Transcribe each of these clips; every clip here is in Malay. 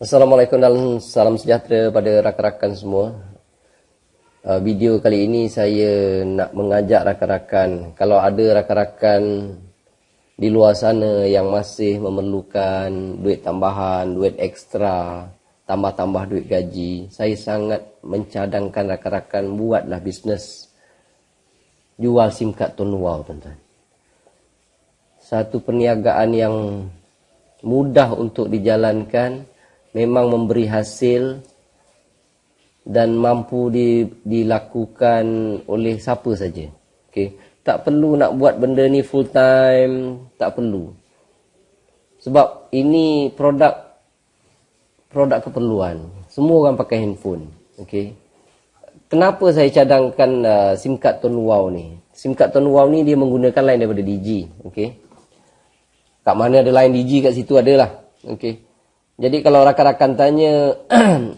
Assalamualaikum dan salam sejahtera pada rakan-rakan semua. Video kali ini saya nak mengajak rakan-rakan, kalau ada rakan-rakan di luar sana yang masih memerlukan duit tambahan, duit ekstra, tambah-tambah duit gaji, saya sangat mencadangkan rakan-rakan buatlah bisnes jual SIM card Tun Wow, tuan-tuan. Satu perniagaan yang mudah untuk dijalankan, memang memberi hasil dan mampu dilakukan oleh siapa saja. Okay. Tak perlu nak buat benda ni full time, tak perlu. Sebab ini produk keperluan. Semua orang pakai handphone. Okay. Kenapa saya cadangkan SIM card Tun Wow ni? SIM card Tun Wow ni dia menggunakan line daripada Digi. Okay. Kat mana ada line Digi, kat situ adalah. Okay. Jadi kalau rakan-rakan tanya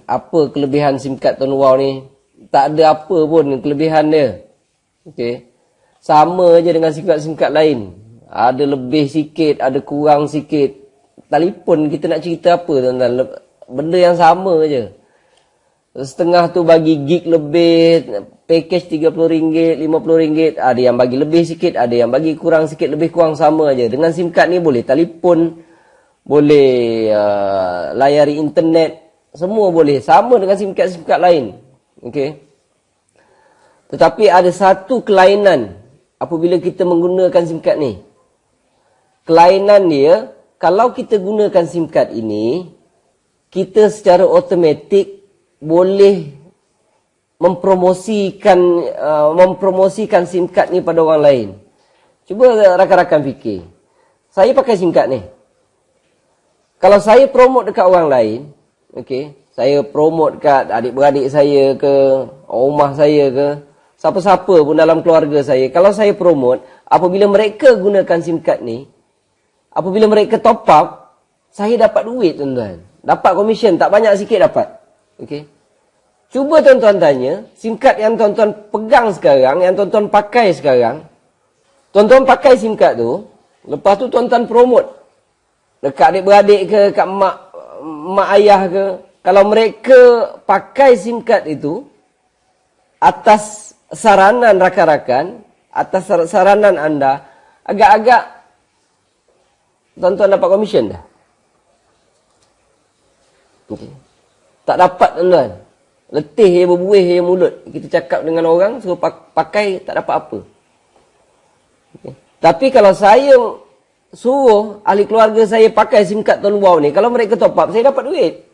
apa kelebihan SIM card Tun Wow ni, tak ada apa pun kelebihan dia. Okey. Sama je dengan SIM card lain. Ada lebih sikit, ada kurang sikit. Telefon kita nak cerita apa, tuan-tuan? Benda yang sama je. Setengah tu bagi gig lebih, package RM30, RM50, ada yang bagi lebih sikit, ada yang bagi kurang sikit, lebih kurang sama je. Dengan SIM card ni boleh telefon, boleh layari internet, semua boleh. Sama dengan SIM card lain. Okay. Tetapi ada satu kelainan apabila kita menggunakan SIM card ni. Kelainan dia, kalau kita gunakan SIM card ini, kita secara automatik boleh mempromosikan SIM card ni pada orang lain. Cuba rakan-rakan fikir. Saya pakai SIM card ni. Kalau saya promote dekat orang lain, okay, saya promote kat adik-beradik saya ke, rumah saya ke, siapa-siapa pun dalam keluarga saya, kalau saya promote, apabila mereka gunakan SIM card ni, apabila mereka top up, saya dapat duit, tuan-tuan. Dapat komisen, tak banyak sikit dapat. Okay. Cuba tuan-tuan tanya, SIM card yang tuan-tuan pegang sekarang, yang tuan-tuan pakai sekarang, tuan-tuan pakai SIM card tu, lepas tu tuan-tuan promote dekat adik-beradik ke, kat mak ayah ke. Kalau mereka pakai SIM card itu, atas saranan rakan-rakan, atas saranan anda, agak-agak tuan-tuan dapat komisen dah. Okay. Tak dapat, tuan-tuan. Letih je berbuih je mulut. Kita cakap dengan orang, suruh pakai, tak dapat apa. Okay. Tapi kalau saya suruh ahli keluarga saya pakai SIM card Tun Wow ni, kalau mereka top up, saya dapat duit.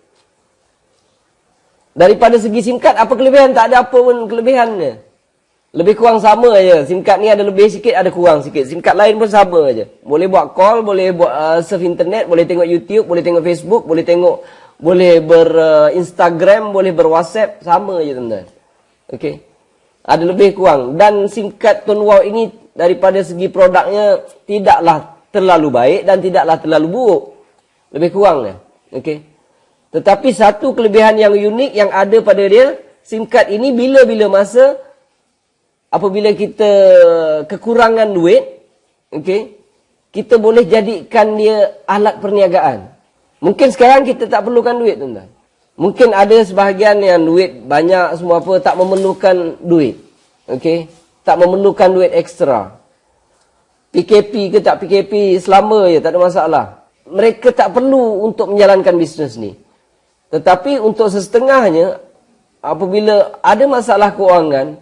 Daripada segi SIM card, apa kelebihan? Tak ada apa pun kelebihannya. Lebih kurang sama je. SIM card ni ada lebih sikit, ada kurang sikit. SIM card lain pun sama je. Boleh buat call, boleh buat surf internet, boleh tengok YouTube, boleh tengok Facebook, boleh ber-Instagram, boleh ber-WhatsApp. Sama je, tuan-tuan. Okay. Ada lebih kurang. Dan SIM card Tun Wow ini daripada segi produknya tidaklah terlalu baik dan tidaklah terlalu buruk. Lebih kurang ya. Okey. Tetapi satu kelebihan yang unik yang ada pada dia, SIM card ini bila-bila masa apabila kita kekurangan duit, okey, kita boleh jadikan dia alat perniagaan. Mungkin sekarang kita tak perlukan duit, tuan-tuan. Mungkin ada sebahagian yang duit banyak semua apa tak memerlukan duit. Okey, tak memerlukan duit ekstra. PKP ke tak PKP, selama je, tak ada masalah. Mereka tak perlu untuk menjalankan bisnes ni. Tetapi untuk sesetengahnya, apabila ada masalah keuangan,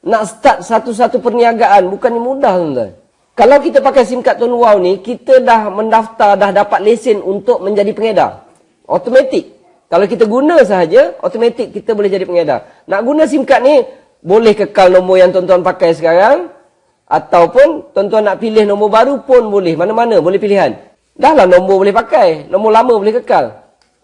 nak start satu-satu perniagaan, bukannya mudah, tuan-tuan. Kalau kita pakai SIM card Tun Wow ni, kita dah mendaftar, dah dapat lesen untuk menjadi pengedar. Automatik. Kalau kita guna sahaja, automatik kita boleh jadi pengedar. Nak guna SIM card ni, boleh kekal nombor yang tuan-tuan pakai sekarang, ataupun tuan-tuan nak pilih nombor baru pun boleh. Mana-mana boleh pilihan. Dahlah nombor boleh pakai. Nombor lama boleh kekal.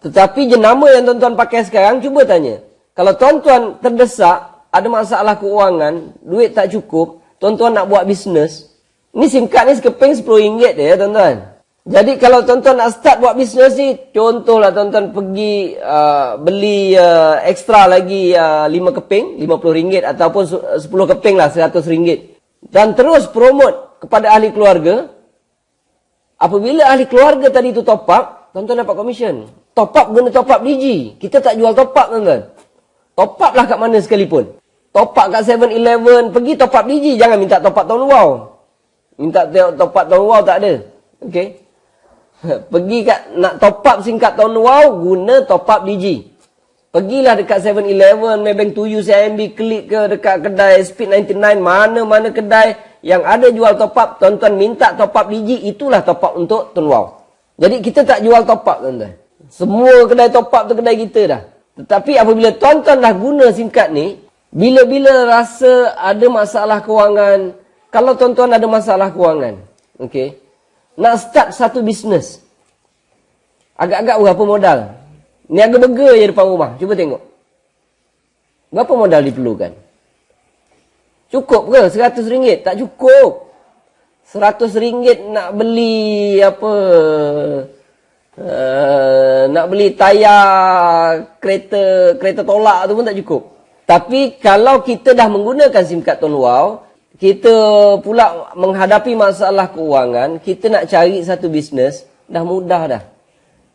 Tetapi jenama yang tuan-tuan pakai sekarang, cuba tanya. Kalau tuan-tuan terdesak, ada masalah keuangan, duit tak cukup, tuan-tuan nak buat bisnes, ni SIM card ni sekeping RM10 je ya, tuan-tuan. Jadi kalau tuan-tuan nak start buat bisnes ni, contohlah tuan-tuan pergi beli ekstra lagi 5 keping, RM50 ataupun 10 keping lah, RM100. Dan terus promote kepada ahli keluarga. Apabila ahli keluarga tadi itu top up, tuan-tuan dapat komisen. Top up guna top up Digi. Kita tak jual top up, tuan-tuan. Top up lah kat mana sekalipun. Top up kat 7-Eleven, pergi top up Digi. Jangan minta top up tahun wow. Minta top up tahun wow tak ada. Okey. Pergi kat nak top up singkat tahun wow, guna top up Digi. Pergilah dekat 7-Eleven, Maybank Tuju, CIMB, Klik ke, dekat kedai Speed 99, mana-mana kedai yang ada jual top up, tuan-tuan minta top up Digi, itulah top up untuk Tun Wow. Jadi kita tak jual top up, tuan-tuan. Semua kedai top up tu kedai kita dah. Tetapi apabila tuan-tuan dah guna SIM card ni, bila-bila rasa ada masalah kewangan, kalau tuan-tuan ada masalah kewangan, okey, nak start satu bisnes, agak-agak berapa modal? Niaga burger je depan rumah. Cuba tengok. Berapa modal diperlukan? Cukup ke RM100? Tak cukup. RM100 nak beli apa? Nak beli tayar kereta tolak tu pun tak cukup. Tapi kalau kita dah menggunakan SIM card Tun Wow, kita pula menghadapi masalah keuangan, kita nak cari satu bisnes, dah mudah dah.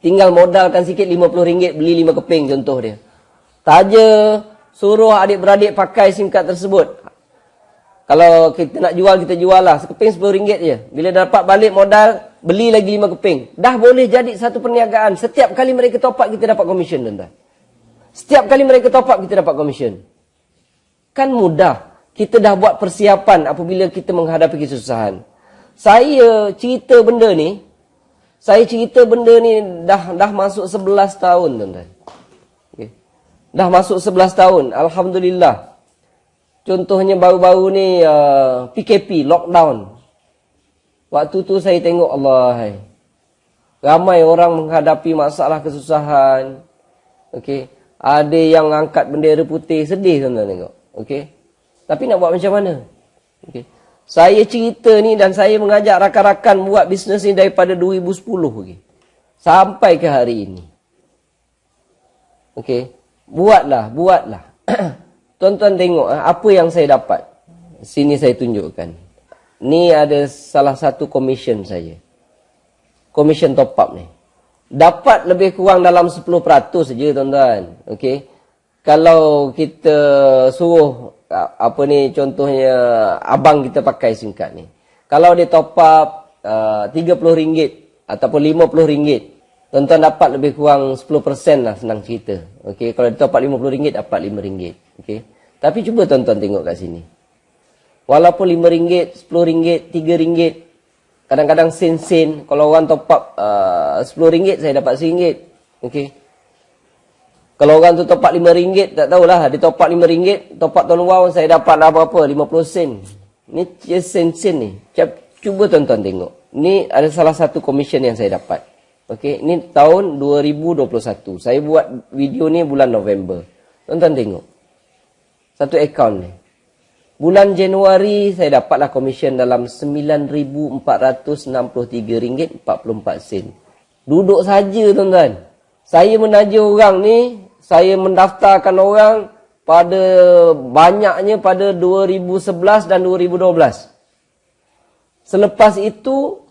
Tinggal modalkan sikit RM50, beli 5 keping contoh dia. Taja suruh adik-beradik pakai SIM card tersebut. Kalau kita nak jual, kita jual lah. Sekeping RM10 je. Bila dapat balik modal, beli lagi 5 keping. Dah boleh jadi satu perniagaan. Setiap kali mereka top up, kita dapat komisen, tuan-tuan. Setiap kali mereka top up, kita dapat komisen. Kan mudah. Kita dah buat persiapan apabila kita menghadapi kesusahan. Saya cerita benda ni dah masuk 11 tahun, tuan-tuan. Okay. Dah masuk 11 tahun. Alhamdulillah. Contohnya baru-baru ni PKP, lockdown. Waktu tu saya tengok, Allah, ramai orang menghadapi masalah kesusahan. Okey. Ada yang angkat bendera putih, sedih, tuan-tuan tengok. Okey. Tapi nak buat macam mana? Okey. Saya cerita ni dan saya mengajak rakan-rakan buat bisnes ni daripada 2010 lagi. Sampai ke hari ini. Okey. Buatlah. Tuan-tuan tengok apa yang saya dapat. Sini saya tunjukkan. Ni ada salah satu komisen saya. Komisen top up ni. Dapat lebih kurang dalam 10% saja, tuan-tuan. Okey. Kalau kita suruh contohnya abang kita pakai SIM card ni. Kalau dia top up RM30 ataupun RM50, tuan-tuan dapat lebih kurang 10% lah, senang cerita. Okey, kalau dia top up RM50 dapat RM5. Okey. Tapi cuba tuan-tuan tengok kat sini. Walaupun RM5, RM10, RM3, kadang-kadang sen-sen, kalau orang top up RM10 saya dapat RM1. Okey. Kalau orang tu top up RM5, tak tahulah. Dia top up RM5, top up Tun Wow, saya dapat lah berapa? 50 sen. Ni sen-sen ni. Cuba tuan-tuan tengok. Ni ada salah satu komisen yang saya dapat. Okey, ni tahun 2021. Saya buat video ni bulan November. Tuan-tuan tengok. Satu akaun ni. Bulan Januari, saya dapatlah komisen dalam RM9,463.44. Duduk saja, tuan-tuan. Saya menaja orang ni, saya mendaftarkan orang pada banyaknya pada 2011 dan 2012. Selepas itu,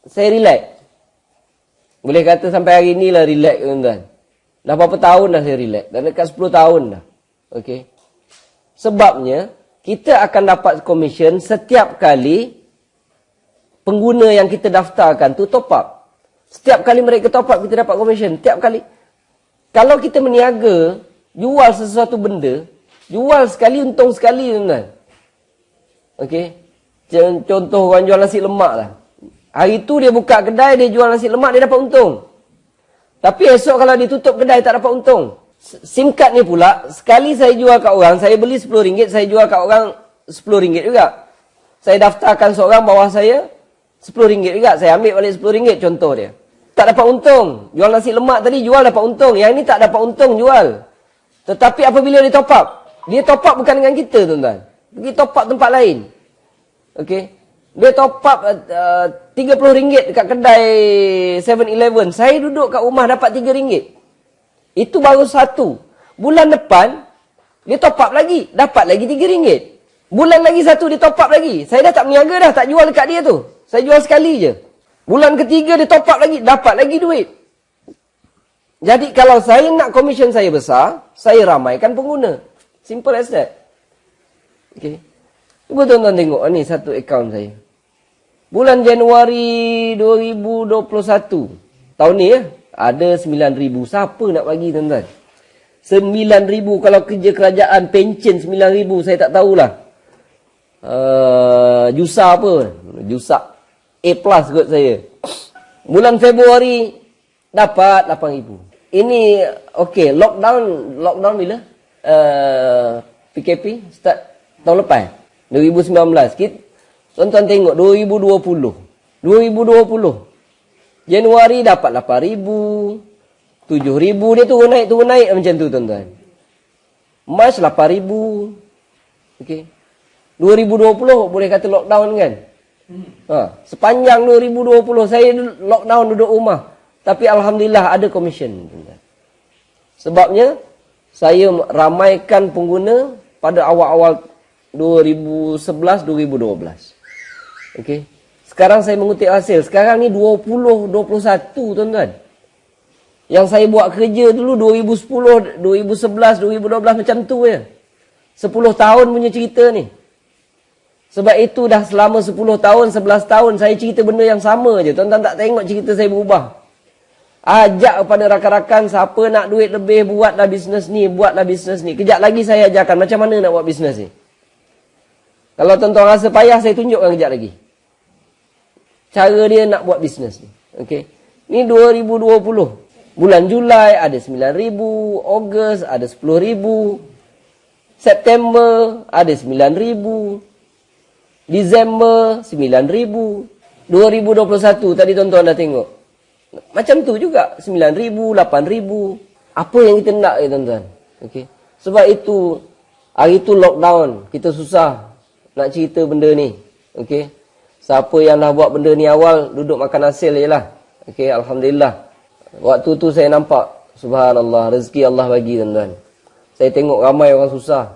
saya relax. Boleh kata sampai hari ni lah relax, tuan-tuan. Dah berapa tahun dah saya relax? Dah dekat 10 tahun dah. Okey. Sebabnya, kita akan dapat komisen setiap kali pengguna yang kita daftarkan tu top up. Setiap kali mereka top up, kita dapat komisen. Setiap kali. Kalau kita meniaga, jual sesuatu benda, jual sekali, untung sekali, tuan-tuan. Okey. Contoh orang jual nasi lemak lah. Hari tu dia buka kedai, dia jual nasi lemak, dia dapat untung. Tapi esok kalau dia tutup kedai, tak dapat untung. SIM card ni pula, sekali saya jual kat orang, saya beli RM10, saya jual kat orang RM10 juga. Saya daftarkan seorang bawah saya, RM10 juga. Saya ambil balik RM10 contoh dia. Tak dapat untung. Jual nasi lemak tadi, jual dapat untung. Yang ni tak dapat untung, jual. Tetapi apabila dia top up, dia top up bukan dengan kita, tuan-tuan. Pergi top up tempat lain. Okey. Dia top up RM30 dekat kedai 7-Eleven. Saya duduk kat rumah dapat RM3. Itu baru satu. Bulan depan, dia top up lagi. Dapat lagi RM3. Bulan lagi satu, dia top up lagi. Saya dah tak meniaga dah, tak jual dekat dia tu. Saya jual sekali je. Bulan ketiga, dia top up lagi. Dapat lagi duit. Jadi kalau saya nak komisen saya besar, saya ramaikan pengguna. Simple as that. Okey. Cuba tuan-tuan tengok ni satu akaun saya. Bulan Januari 2021. Tahun ni ya, ada 9,000. Siapa nak bagi tuan-tuan? 9,000 kalau kerja kerajaan pencen 9,000 saya tak tahulah. Jusa apa? Jusa A+ kot saya. Bulan Februari dapat 8,000. Ini okey, lockdown bila? PKP start tahun lepas 2019. Tuan-tuan tengok 2020. Januari dapat 8,000, 7,000, dia turun naik macam tu tuan-tuan. Mac 8,000. Okey. 2020 boleh kata lockdown kan? Sepanjang 2020 saya lockdown duduk rumah. Tapi alhamdulillah ada komisen. Sebabnya saya ramaikan pengguna pada awal-awal 2011-2012. Okey. Sekarang saya mengutip hasil. Sekarang ni 2021 tuan-tuan. Yang saya buat kerja dulu 2010, 2011, 2012 macam tu je. 10 tahun punya cerita ni. Sebab itu dah selama 10 tahun, 11 tahun saya cerita benda yang sama je. Tuan-tuan tak tengok cerita saya berubah. Ajak kepada rakan-rakan siapa nak duit lebih, buatlah bisnes ni, buatlah bisnes ni. Kejap lagi saya ajarkan macam mana nak buat bisnes ni. Kalau tuan-tuan rasa payah, saya tunjukkan kejap lagi. Cara dia nak buat bisnes ni. Okey. Ni 2020. Bulan Julai ada 9,000, Ogos ada 10,000, September ada 9,000, Disember 9,000, 2021 tadi tuan-tuan dah tengok. Macam tu juga 9,000, 8,000. Apa yang kita nak tuan-tuan? Okey. Sebab itu hari tu lockdown, kita susah nak cerita benda ni. Okey. Siapa yang dah buat benda ni awal duduk makan hasil jelah. Okey, alhamdulillah. Waktu tu saya nampak subhanallah rezeki Allah bagi tuan-tuan. Saya tengok ramai orang susah.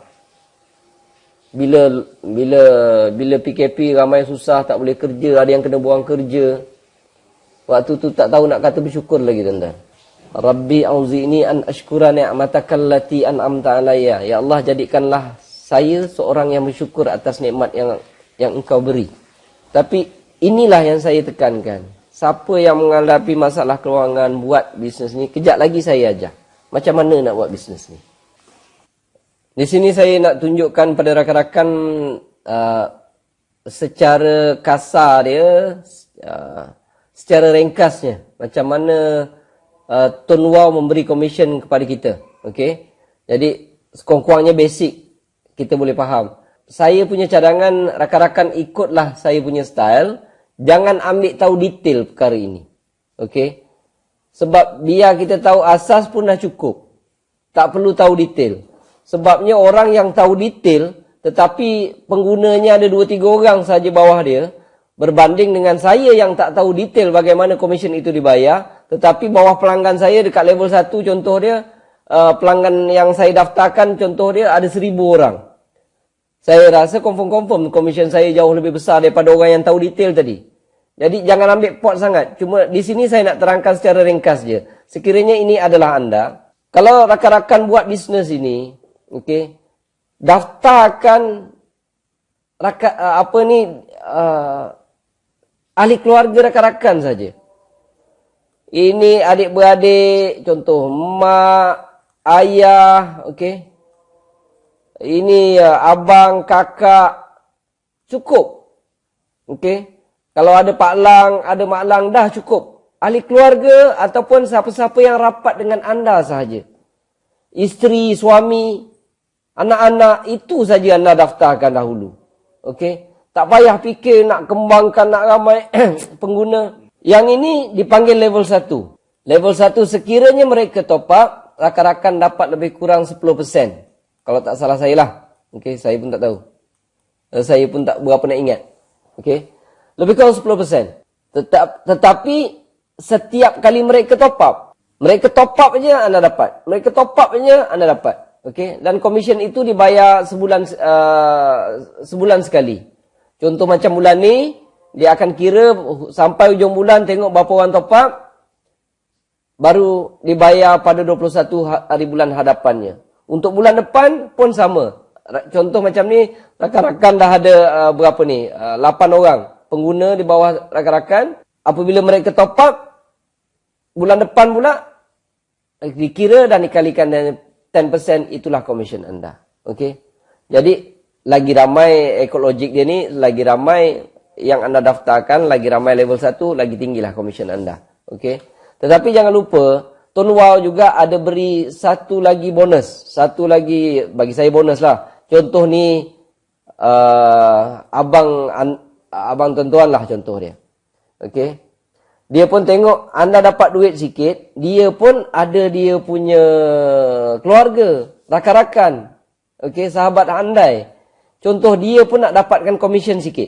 Bila PKP ramai susah, tak boleh kerja, ada yang kena buang kerja. Waktu tu tak tahu nak kata bersyukur lagi tuan-tuan. Rabbi auzi'ni an ashkura ni'mataka allati an'amta alayya. Ya Allah, jadikanlah saya seorang yang bersyukur atas nikmat yang Engkau beri. Tapi inilah yang saya tekankan. Siapa yang menghadapi masalah kewangan buat bisnes ni, kejap lagi saya ajar macam mana nak buat bisnes ni. Di sini saya nak tunjukkan pada rakan-rakan secara kasar dia, secara ringkasnya macam mana Tun Wow memberi komisen kepada kita. Okey. Jadi sekurang-kurangnya basic kita boleh faham. Saya punya cadangan rakan-rakan ikutlah saya punya style. Jangan ambil tahu detail perkara ini. Okey. Sebab biar kita tahu asas pun dah cukup. Tak perlu tahu detail. Sebabnya orang yang tahu detail tetapi penggunanya ada 2-3 orang saja bawah dia, berbanding dengan saya yang tak tahu detail bagaimana komisen itu dibayar, tetapi bawah pelanggan saya dekat level 1 contoh dia, pelanggan yang saya daftarkan contoh dia ada 1,000 orang. Saya rasa confirm komisen saya jauh lebih besar daripada orang yang tahu detail tadi. Jadi jangan ambil pot sangat. Cuma di sini saya nak terangkan secara ringkas je. Sekiranya ini adalah anda, kalau rakan-rakan buat bisnes ini, okey, daftarkan ahli keluarga rakan-rakan saja. Ini adik-beradik, contoh mak, ayah, okey. Ini abang, kakak, cukup. Okey. Kalau ada pak lang, ada mak lang, dah cukup. Ahli keluarga ataupun siapa-siapa yang rapat dengan anda sahaja. Isteri, suami, anak-anak, itu saja anda daftarkan dahulu. Okey. Tak payah fikir nak kembangkan, nak ramai pengguna. Yang ini dipanggil level 1. Level 1 sekiranya mereka top up, rakan-rakan dapat lebih kurang 10%. Kalau tak salah saya lah. Okey, saya pun tak tahu. Saya pun tak berapa nak ingat. Okey. Lebih kurang 10%. Tetapi setiap kali mereka top up je anda dapat. Mereka top up je anda dapat. Okey, dan komisen itu dibayar sebulan sekali. Contoh macam bulan ni, dia akan kira sampai hujung bulan tengok berapa orang top up. baru dibayar pada 21 hari bulan hadapannya. Untuk bulan depan pun sama. Contoh macam ni, rakan-rakan dah ada berapa ni? 8 orang pengguna di bawah rakan-rakan. Apabila mereka top up, bulan depan pula, dikira dan dikalikan dengan 10%, itulah komisen anda. Okey. Jadi, lagi ramai ekologik dia ni, lagi ramai yang anda daftarkan, lagi ramai level 1, lagi tinggilah komisen anda. Okey. Tetapi jangan lupa, Tun Wow juga ada beri satu lagi bonus. Satu lagi, bagi saya bonus lah. Contoh ni, abang tuan-tuan lah contoh dia. Okey. Dia pun tengok anda dapat duit sikit, dia pun ada dia punya keluarga, rakan-rakan. Okey, sahabat andai. Contoh dia pun nak dapatkan komisen sikit.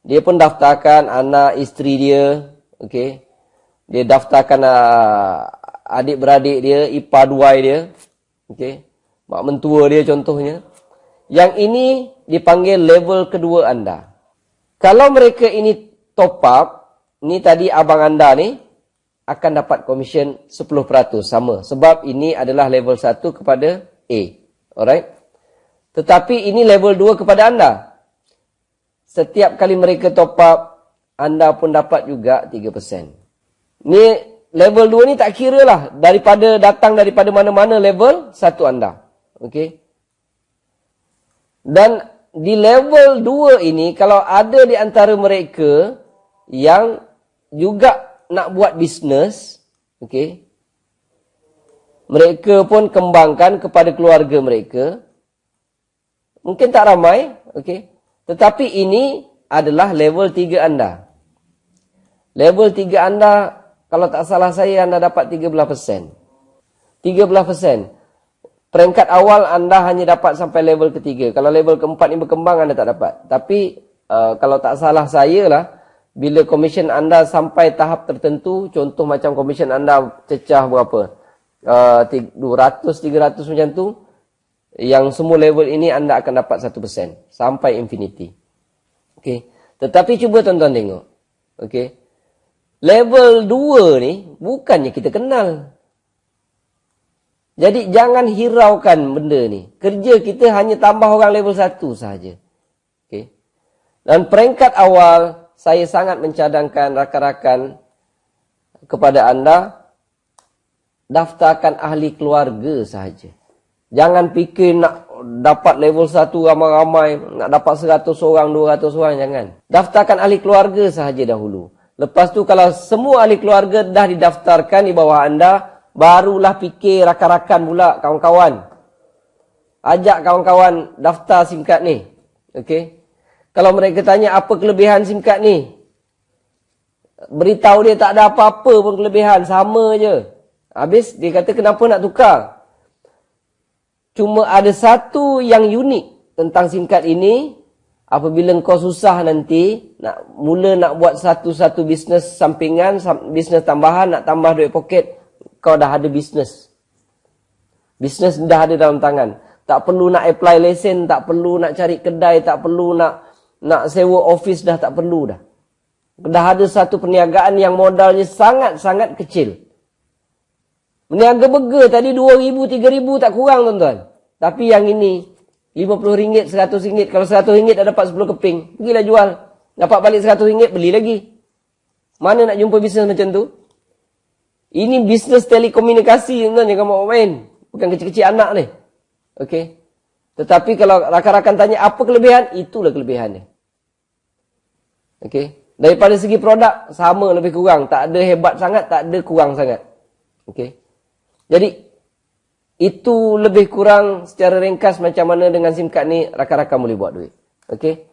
Dia pun daftarkan anak, isteri dia. Okey. Dia daftarkan adik-beradik dia, ipar duai dia. Okey. Mak mentua dia contohnya. Yang ini dipanggil level kedua anda. Kalau mereka ini top up, ni tadi abang anda ni akan dapat komisen 10% sama. Sebab ini adalah level 1 kepada A. Alright? Tetapi ini level 2 kepada anda. Setiap kali mereka top up, anda pun dapat juga 3%. Ni level 2 ni tak kira lah. Datang daripada mana-mana level 1 anda. Okey? Dan di level 2 ini, kalau ada di antara mereka yang juga nak buat bisnes, okey, mereka pun kembangkan kepada keluarga mereka. Mungkin tak ramai, okey, tetapi ini adalah level 3 anda. Level 3 anda, kalau tak salah saya, anda dapat 13%. 13%. Peringkat awal anda hanya dapat sampai level ketiga. Kalau level keempat ni berkembang, anda tak dapat. Tapi, kalau tak salah saya lah, bila komisen anda sampai tahap tertentu, contoh macam komisen anda cecah berapa? 200, 300 macam tu, yang semua level ini anda akan dapat 1%. Sampai infinity. Okay. Tetapi cuba tuan-tuan tengok. Okay. Level 2 ni, bukannya kita kenal. Jadi jangan hiraukan benda ni. Kerja kita hanya tambah orang level 1 sahaja. Okay. Dan peringkat awal, saya sangat mencadangkan rakan-rakan kepada anda, daftarkan ahli keluarga sahaja. Jangan fikir nak dapat level 1 ramai-ramai, nak dapat 100 orang, 200 orang, jangan. Daftarkan ahli keluarga sahaja dahulu. Lepas tu kalau semua ahli keluarga dah didaftarkan di bawah anda, barulah fikir rakan-rakan pula, kawan-kawan. Ajak kawan-kawan daftar SIM card ni. Okey. Kalau mereka tanya apa kelebihan SIM card ni, beritahu dia tak ada apa-apa pun kelebihan, sama je. Habis dia kata kenapa nak tukar? Cuma ada satu yang unik tentang SIM card ini. Apabila kau susah nanti, nak buat satu-satu bisnes sampingan, bisnes tambahan, nak tambah duit poket, kau dah ada bisnes. Bisnes dah ada dalam tangan. Tak perlu nak apply lesen, tak perlu nak cari kedai, tak perlu nak sewa office, dah tak perlu dah. Dah ada satu perniagaan yang modalnya sangat-sangat kecil. Meniaga burger tadi 2,000, 3,000 tak kurang tuan-tuan. Tapi yang ini, RM50, RM100. Kalau RM100 dah dapat 10 keping, pergilah jual. Dapat balik RM100, beli lagi. Mana nak jumpa bisnes macam tu? Ini bisnes telekomunikasi tuan-tuan, jangan mau main. Bukan kecil-kecil anak ni. Okey. Tetapi kalau rakan-rakan tanya apa kelebihan, itulah kelebihannya. Okey. Daripada segi produk, sama lebih kurang. Tak ada hebat sangat, tak ada kurang sangat. Okey. Jadi, itu lebih kurang secara ringkas macam mana dengan SIM card ni rakan-rakan boleh buat duit. Okey.